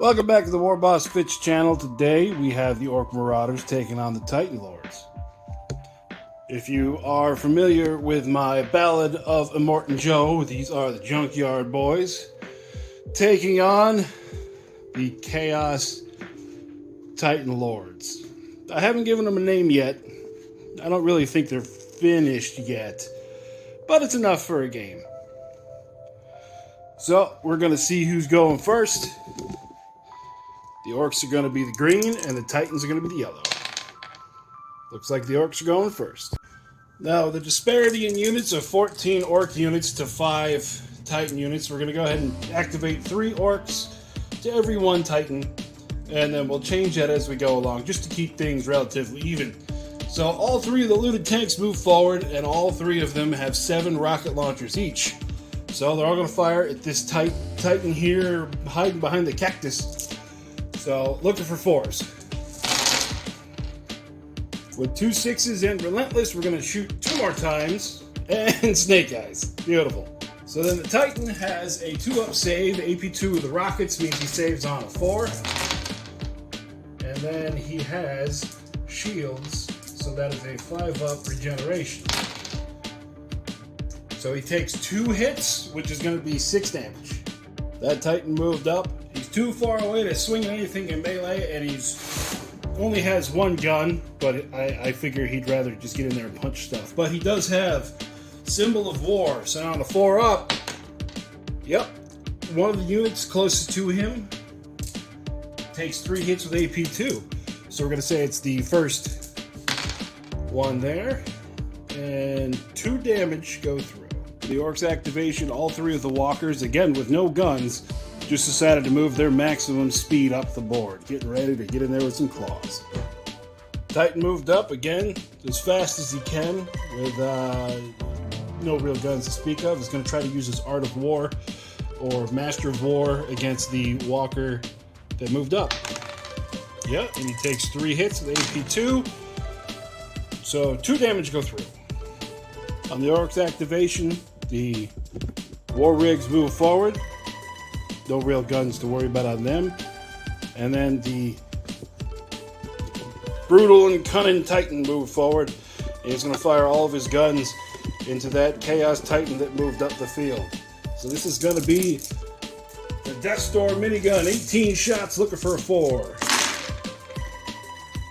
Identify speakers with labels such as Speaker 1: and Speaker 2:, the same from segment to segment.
Speaker 1: Welcome back to the War Boss Fitch channel. Today we have the Orc Marauders taking on the Ttian Lords. If you are familiar with my Ballad of Immortan Joe, these are the Junkyard Boys taking on the Chaos Ttian Lords. I haven't given them a name yet. I don't really think they're finished yet, but it's enough for a game. So we're going to see who's going first. The Orcs are going to be the green, and the Titans are going to be the yellow. Looks like the Orcs are going first. Now, the disparity in units of 14 Orc units to 5 Titan units. We're going to go ahead and activate 3 Orcs to every 1 Titan, and then we'll change that as we go along, just to keep things relatively even. So all 3 of the looted tanks move forward, and all 3 of them have 7 rocket launchers each. So they're all going to fire at this Titan here, hiding behind the cactus. So, looking for 4s. With 2 6s and Relentless, we're going to shoot 2 more times. And Snake Eyes. Beautiful. So then the Titan has a 2-up save. AP2 with the rockets means he saves on a 4. And then he has shields, so that is a 5-up regeneration. So he takes 2 hits, which is going to be 6 damage. That Titan moved up. He's too far away to swing anything in melee, and he's only has 1 gun, but I figure he'd rather just get in there and punch stuff. But he does have Symbol of War, so on a 4-up, yep, one of the units closest to him takes 3 hits with AP2. So we're going to say it's the first one there, and 2 damage go through. The Orcs activation, all 3 of the walkers, again with no guns, just decided to move their maximum speed up the board, getting ready to get in there with some claws. Titan moved up again as fast as he can with no real guns to speak of. He's going to try to use his Art of War or Master of War against the walker that moved up. Yeah, and he takes 3 hits with AP2, so 2 damage go through. On the Orcs activation, the War Rigs move forward. No real guns to worry about on them. And then the Brutal and Cunning Titan moved forward. And he's going to fire all of his guns into that Chaos Titan that moved up the field. So this is going to be the Death Storm minigun. 18 shots looking for a 4.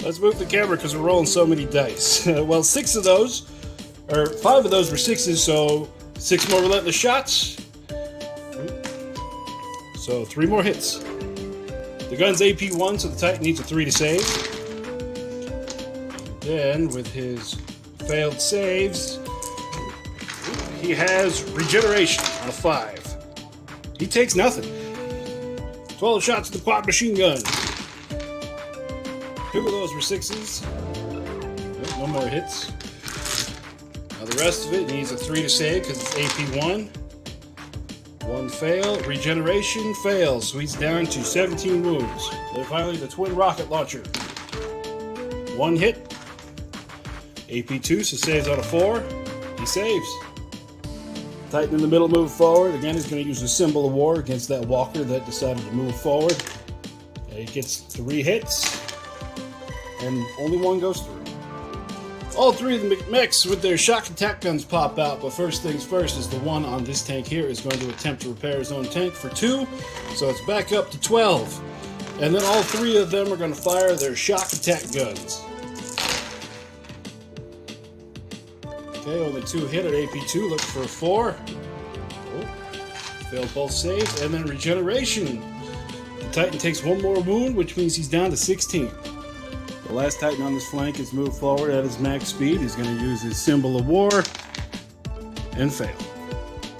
Speaker 1: Let's move the camera because we're rolling so many dice. Well, 5 of those were 6s, so 6 more Relentless shots. So 3 more hits. The gun's AP1, so the Titan needs a 3 to save. Then, with his failed saves, he has regeneration on a 5. He takes nothing. 12 shots with the quad machine gun. 2 of those were 6s. No more hits. Now the rest of it needs a 3 to save because it's AP1. 1 fail. Regeneration fails, so he's down to 17 wounds. Then finally the twin rocket launcher. 1 hit. AP2, so saves out of 4. He saves. Titan in the middle moved forward. Again, he's going to use a Symbol of War against that walker that decided to move forward. He gets 3 hits. And only 1 goes through. All 3 of the mechs with their shock attack guns pop out, but first things first is the one on this tank here is going to attempt to repair his own tank for 2, so it's back up to 12. And then all 3 of them are going to fire their shock attack guns. Okay, only 2 hit at AP2, look for a 4. Oh, failed both saves, and then regeneration. The Titan takes 1 more wound, which means he's down to 16. The last Titan on this flank has moved forward at his max speed. He's going to use his Symbol of War and fail.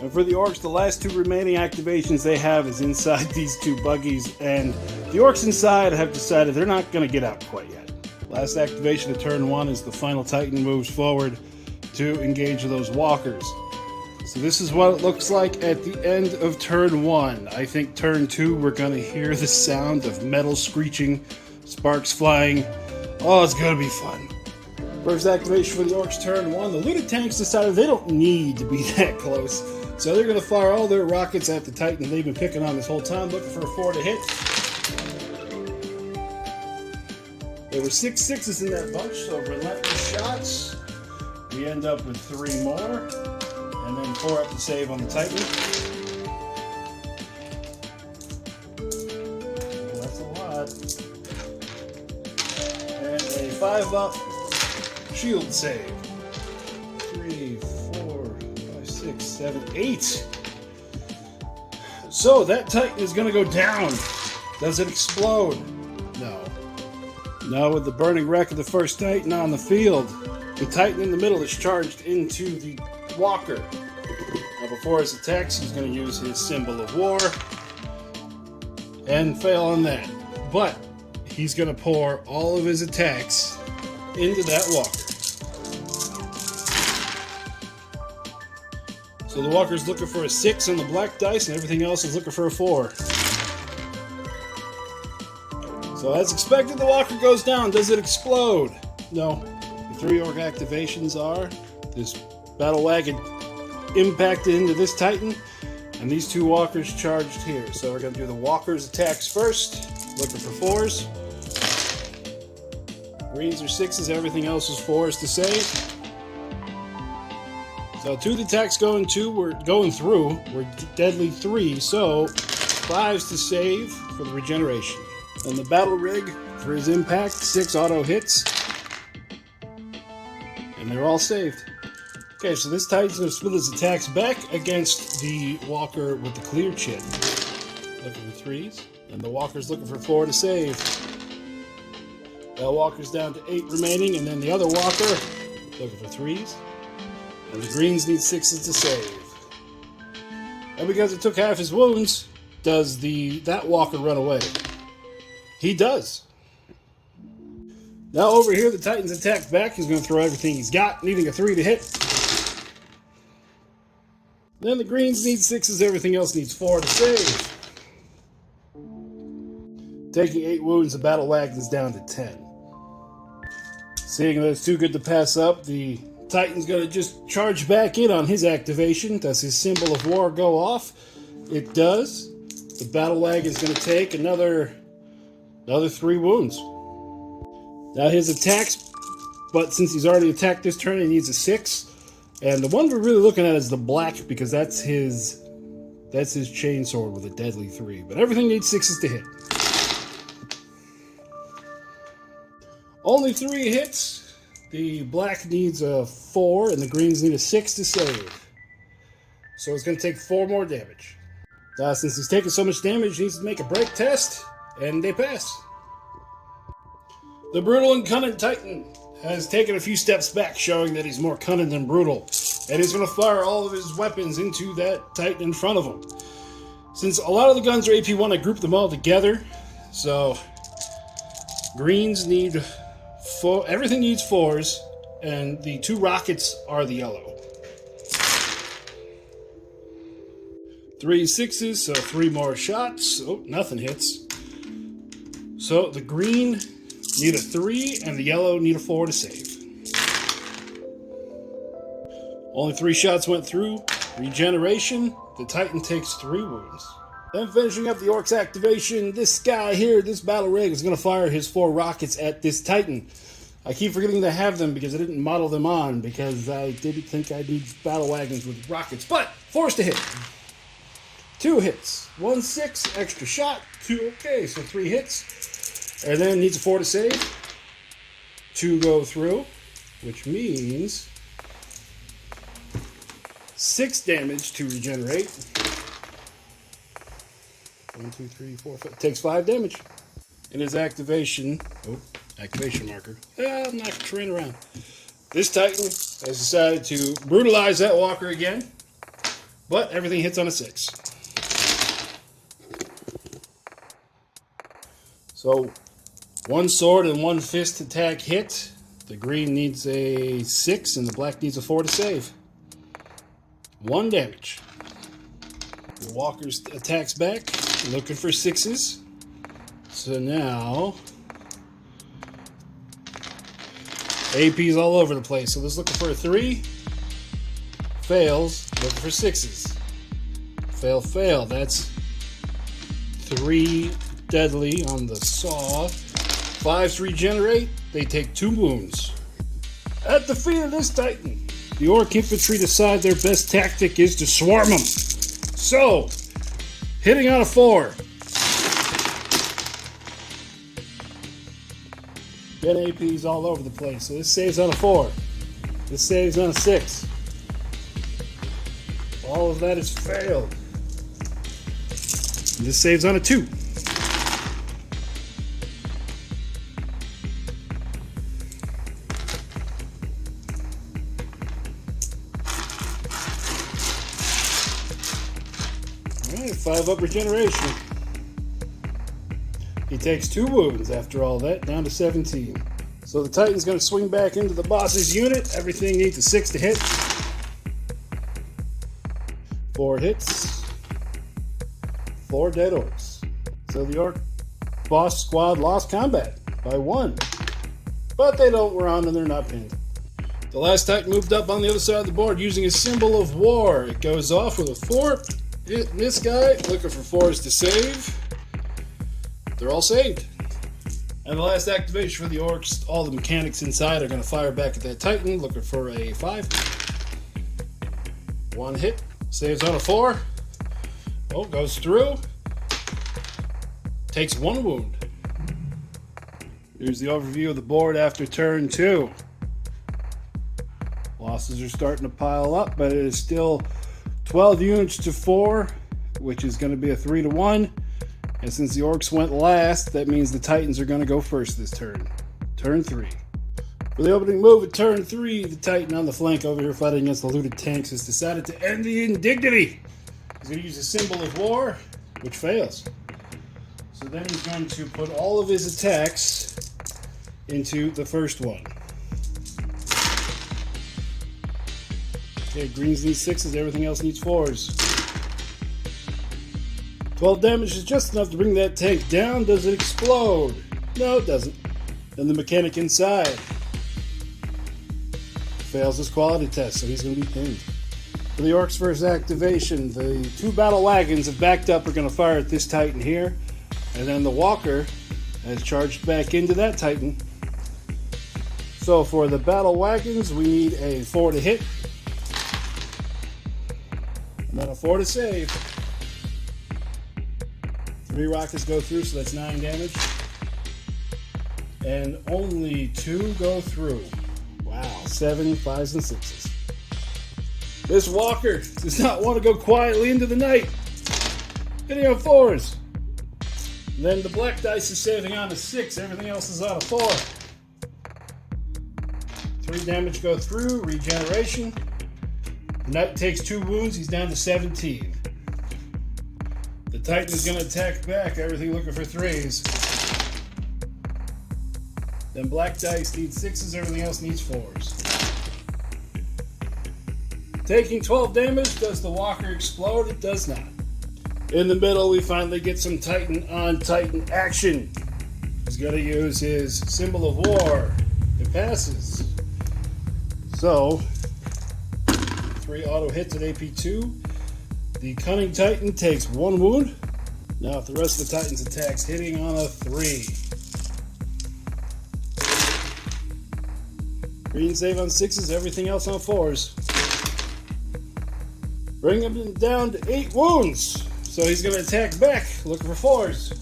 Speaker 1: And for the Orcs, the last 2 remaining activations they have is inside these 2 buggies, and the Orcs inside have decided they're not going to get out quite yet. Last activation of turn 1 is the final Titan moves forward to engage those walkers. So this is what it looks like at the end of turn 1. I think turn 2 we're going to hear the sound of metal screeching, sparks flying. Oh, it's going to be fun. First activation for the Orcs turn 1. The looted tanks decided they don't need to be that close. So they're going to fire all their rockets at the Titan they've been picking on this whole time, looking for a 4 to hit. There were 6 sixes in that bunch, so relentless shots. We end up with 3 more, and then 4 up to save on the Titan. That's a lot. And a 5 up shield save. 3, 4, 5, 6, 7, 8. So that Titan is going to go down. Does it explode? No. Now with the burning wreck of the first Titan on the field, the Titan in the middle is charged into the walker. Now before his attacks, he's going to use his symbol of war and fail on that. But he's going to pour all of his attacks into that walker. So the walker's looking for a 6 on the black dice, and everything else is looking for a 4. So as expected, the walker goes down. Does it explode? No. The 3 orc activations are this battle wagon impacted into this Titan, and these 2 walkers charged here. So we're going to do the walker's attacks first, looking for 4s. Greens are 6s, everything else is 4s to save. So 2 of the attacks going through were deadly 3, so 5s to save for the regeneration. And the battle rig for his impact, 6 auto hits. And they're all saved. Okay, so this Titan's going to split his attacks back against the walker with the clear chin. Looking for 3s. And the walker's looking for 4 to save. That walker's down to 8 remaining, and then the other walker looking for 3s. And the greens need 6s to save. And because it took half his wounds, does that walker run away? He does. Now over here, the Titan's attack back. He's going to throw everything he's got, needing a 3 to hit. Then the greens need 6s, everything else needs 4 to save. Taking 8 wounds, the battle wagon's down to 10. Seeing that it's too good to pass up, the Titan's going to just charge back in on his activation. Does his symbol of war go off? It does. The battle wagon's going to take another 3 wounds. Now his attacks, but since he's already attacked this turn, he needs a 6. And the one we're really looking at is the black, because that's his chainsword with a deadly 3. But everything needs 6s to hit. Only 3 hits. The black needs a 4, and the greens need a 6 to save. So it's going to take 4 more damage. Now, since he's taking so much damage, he needs to make a break test, and they pass. The brutal and cunning Titan has taken a few steps back, showing that he's more cunning than brutal. And he's going to fire all of his weapons into that Titan in front of him. Since a lot of the guns are AP1, I grouped them all together. So, greens need 4, everything needs 4s, and the 2 rockets are the yellow. 3 6s, so 3 more shots. Oh, nothing hits. So the green need a 3, and the yellow need a 4 to save. Only 3 shots went through. Regeneration. The Titan takes 3 wounds. Then finishing up the Orc's activation, this guy here, this battle rig, is going to fire his 4 rockets at this Titan. I keep forgetting to have them because I didn't model them on, because I didn't think I'd need battle wagons with rockets. But 4s to hit. 2 hits. 1 6, extra shot. 2, okay, so 3 hits. And then needs a 4 to save. 2 go through, which means 6 damage to regenerate. 1 2 3 4 5. Takes 5 damage. In his activation, activation marker. I'm not train around. This Titan has decided to brutalize that walker again, but everything hits on a 6. So 1 sword and 1 fist attack hit. The green needs a 6 and the black needs a 4 to save. 1 damage. The walker attacks back, looking for 6s. So now AP's all over the place. So let's look for a 3. Fails. Looking for 6s. Fail, fail. That's 3 deadly on the saw. 5s regenerate, they take 2 wounds. At the feet of this Titan, the Orc infantry decide their best tactic is to swarm them. So, hitting on a 4. Get APs all over the place. So this saves on a 4. This saves on a 6. All of that is failed. And this saves on a 2. Alright, 5 up regeneration. He takes 2 wounds after all that, down to 17. So the Titan's going to swing back into the boss's unit. Everything needs a 6 to hit. 4 hits. 4 dead orcs. So the Orc boss squad lost combat by 1. But they don't run and they're not pinned. The last Titan moved up on the other side of the board using a symbol of war. It goes off with a 4. Hitting this guy, looking for 4s to save. They're all saved. And the last activation for the Orcs, all the mechanics inside are going to fire back at that Titan, looking for a 5. 1 hit, saves on a 4. Oh, goes through. Takes 1 wound. Here's the overview of the board after turn 2. Losses are starting to pile up, but it is still 12 units to 4, which is going to be a 3 to 1. And since the Orcs went last, that means the Titans are going to go first this turn. Turn 3. For the opening move at turn 3, the Titan on the flank over here fighting against the looted tanks has decided to end the indignity. He's going to use a symbol of war, which fails. So then he's going to put all of his attacks into the first one. Okay, greens need 6s, everything else needs 4s. 12 damage is just enough to bring that tank down. Does it explode? No, it doesn't. Then the mechanic inside fails his quality test, so he's going to be pinned. For the Orcs' first activation, the 2 battle wagons have backed up, are going to fire at this Titan here. And then the Walker has charged back into that Titan. So for the battle wagons, we need a 4 to hit. And then a 4 to save. 3 rockets go through, so that's 9 damage. And only 2 go through. Wow, 7, 5s, and 6s. This Walker does not want to go quietly into the night. Hitting on 4s. And then the black dice is saving on a 6. Everything else is on a 4. 3 damage go through. Regeneration. The Knight takes 2 wounds. He's down to 17. The Titan is going to attack back. Everything looking for 3s. Then black dice needs 6s. Everything else needs 4s. Taking 12 damage. Does the Walker explode? It does not. In the middle, we finally get some Titan on Titan action. He's going to use his symbol of war. It passes. So, 3 auto hits at AP2. The Cunning Titan takes 1 wound. Now, if the rest of the Titan's attacks hitting on a 3. Green save on 6s, everything else on 4s. Bring him down to 8 wounds. So he's going to attack back, looking for 4s.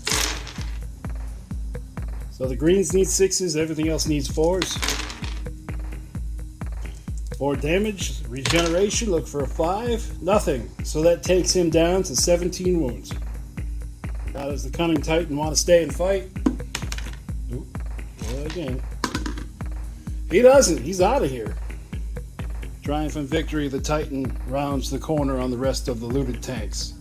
Speaker 1: So the greens need 6s, everything else needs 4s. 4 damage, regeneration, look for a 5, nothing. So that takes him down to 17 wounds. Now does the Cunning Titan want to stay and fight? Oop, well again. He doesn't, he's out of here. Triumphant victory, the Titan rounds the corner on the rest of the looted tanks.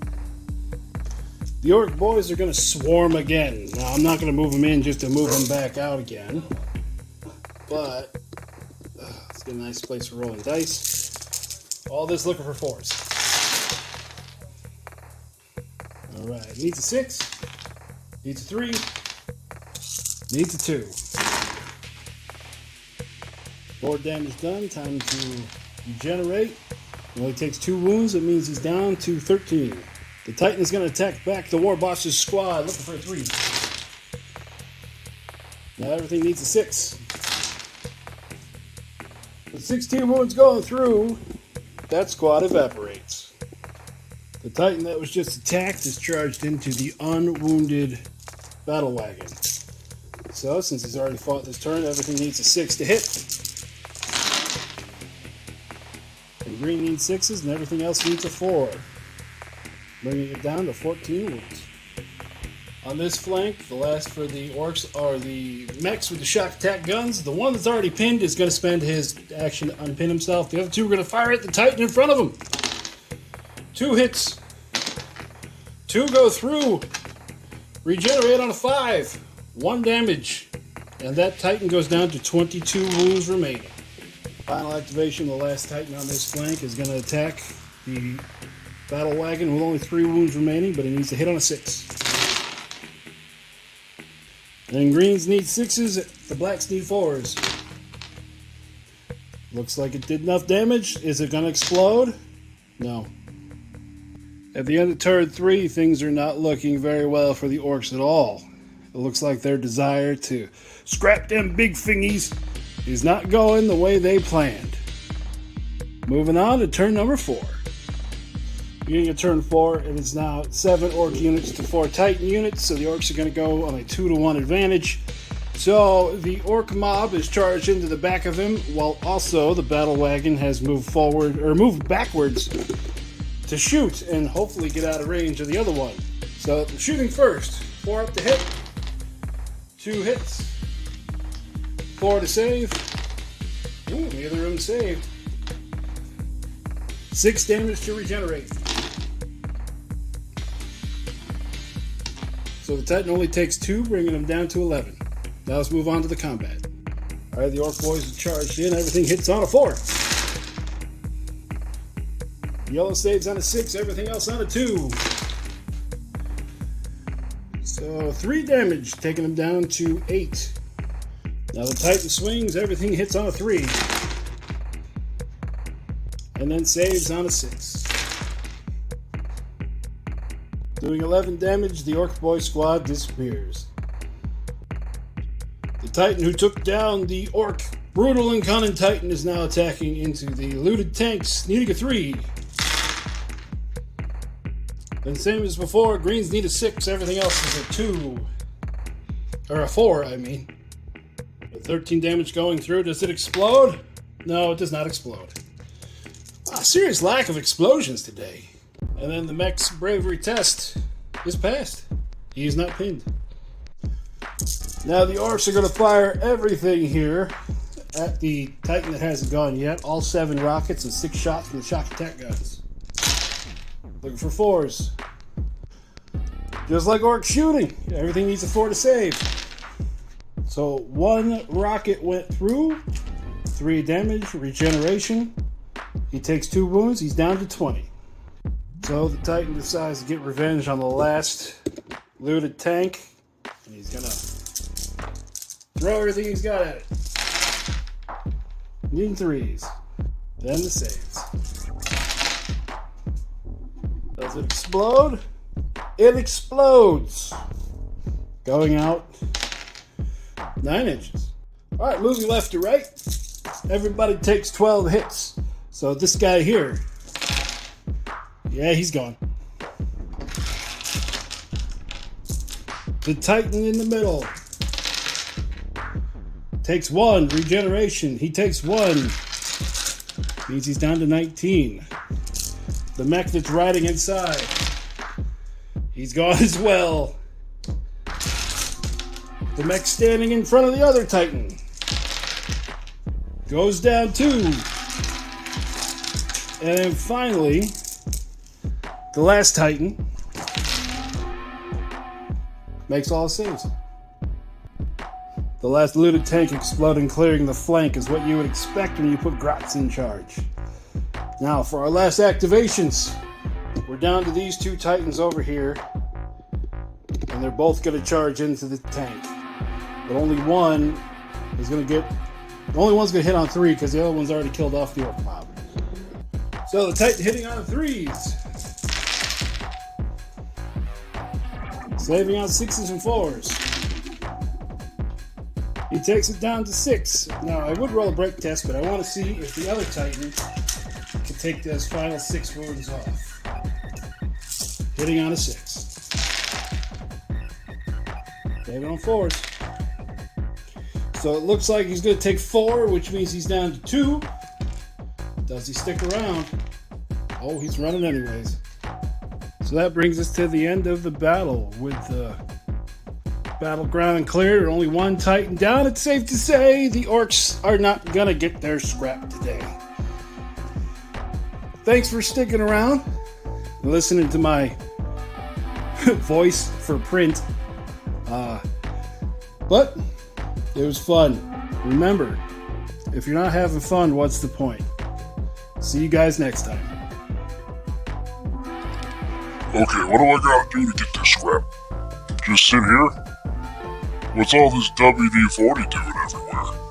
Speaker 1: The Orc boys are going to swarm again. Now, I'm not going to move them in just to move them back out again. But, let's get a nice place for rolling dice. All this looking for 4s. Alright, needs a 6. Needs a 3. Needs a 2. 4 damage done. Time to regenerate. He only takes 2 wounds. It means he's down to 13. The Titan's going to attack back the War Boss's squad, looking for a 3. Now everything needs a 6. With 16 wounds going through, that squad evaporates. The Titan that was just attacked is charged into the unwounded battle wagon. So, since he's already fought this turn, everything needs a 6 to hit. And green needs 6s, and everything else needs a 4. Bringing it down to 14 wounds. On this flank, the last for the orcs are the mechs with the shock attack guns. The one that's already pinned is going to spend his action to unpin himself. The other two are going to fire at the Titan in front of him. 2 hits. 2 go through. Regenerate on a 5. 1 damage. And that Titan goes down to 22 wounds remaining. Final activation, the last Titan on this flank is going to attack the battle wagon with only 3 wounds remaining, but he needs to hit on a 6. And greens need 6s, the blacks need 4s. Looks like it did enough damage. Is it going to explode? No. At the end of turn 3, things are not looking very well for the orcs at all. It looks like their desire to scrap them big thingies is not going the way they planned. Moving on to turn number 4. Beginning of turn 4, it is now 7 orc units to 4 titan units, so the orcs are going to go on a 2-to-1 advantage. So the orc mob is charged into the back of him, while also the battle wagon has moved forward, or moved backwards to shoot and hopefully get out of range of the other one. So shooting first, 4 up to hit, 2 hits, 4 to save. Ooh, neither of them saved. 6 damage to regenerate. So the Titan only takes 2, bringing him down to 11. Now let's move on to the combat. Alright, the orc boys are charged in. Everything hits on a 4. Yellow saves on a 6, everything else on a 2. So 3 damage, taking him down to 8. Now the Titan swings, everything hits on a 3. And then saves on a 6. Doing 11 damage, the Orc Boy squad disappears. The Titan who took down the Orc Brutal and Cunning Titan is now attacking into the looted tanks, needing a 3. Then same as before, greens need a 6, everything else is a 2. Or a 4, I mean. 13 damage going through. Does it explode? No, it does not explode. Wow, serious lack of explosions today. And then the mech's bravery test is passed. He is not pinned. Now the orcs are going to fire everything here at the Titan that hasn't gone yet. All 7 rockets and 6 shots from the shock attack guns. Looking for 4s. Just like orc shooting, everything needs a 4 to save. So 1 rocket went through, 3 damage, regeneration. He takes 2 wounds, he's down to 20. So the Titan decides to get revenge on the last looted tank, and he's gonna throw everything he's got at it. Needing 3s. Then the saves. Does it explode? It explodes! Going out 9 inches. Alright, moving left to right. Everybody takes 12 hits. So this guy here, yeah, he's gone. The Titan in the middle takes 1, regeneration. He takes 1. Means he's down to 19. The mech that's riding inside, he's gone as well. The mech standing in front of the other Titan goes down 2. And then finally, the last Titan makes all the saves. The last looted tank exploding, clearing the flank is what you would expect when you put Grots in charge. Now, for our last activations, we're down to these 2 Titans over here, and they're both going to charge into the tank. But only one is going to get... The only one's going to hit on 3 because the other one's already killed off the Orc Mob. So the Titan hitting on 3s. Saving on 6s and 4s. He takes it down to 6. Now, I would roll a break test, but I want to see if the other Titan can take those final 6 wounds off. Hitting on a 6. David on 4s. So it looks like he's going to take 4, which means he's down to 2. Does he stick around? Oh, he's running anyways. So that brings us to the end of the battle with the battleground cleared and only 1 Titan down. It's safe to say the Orcs are not gonna get their scrap today. Thanks for sticking around and listening to my voice for print. But it was fun. Remember, if you're not having fun, what's the point? See you guys next time.
Speaker 2: Okay, what do I gotta do to get this scrap? Just sit here? What's all this WD-40 doing everywhere?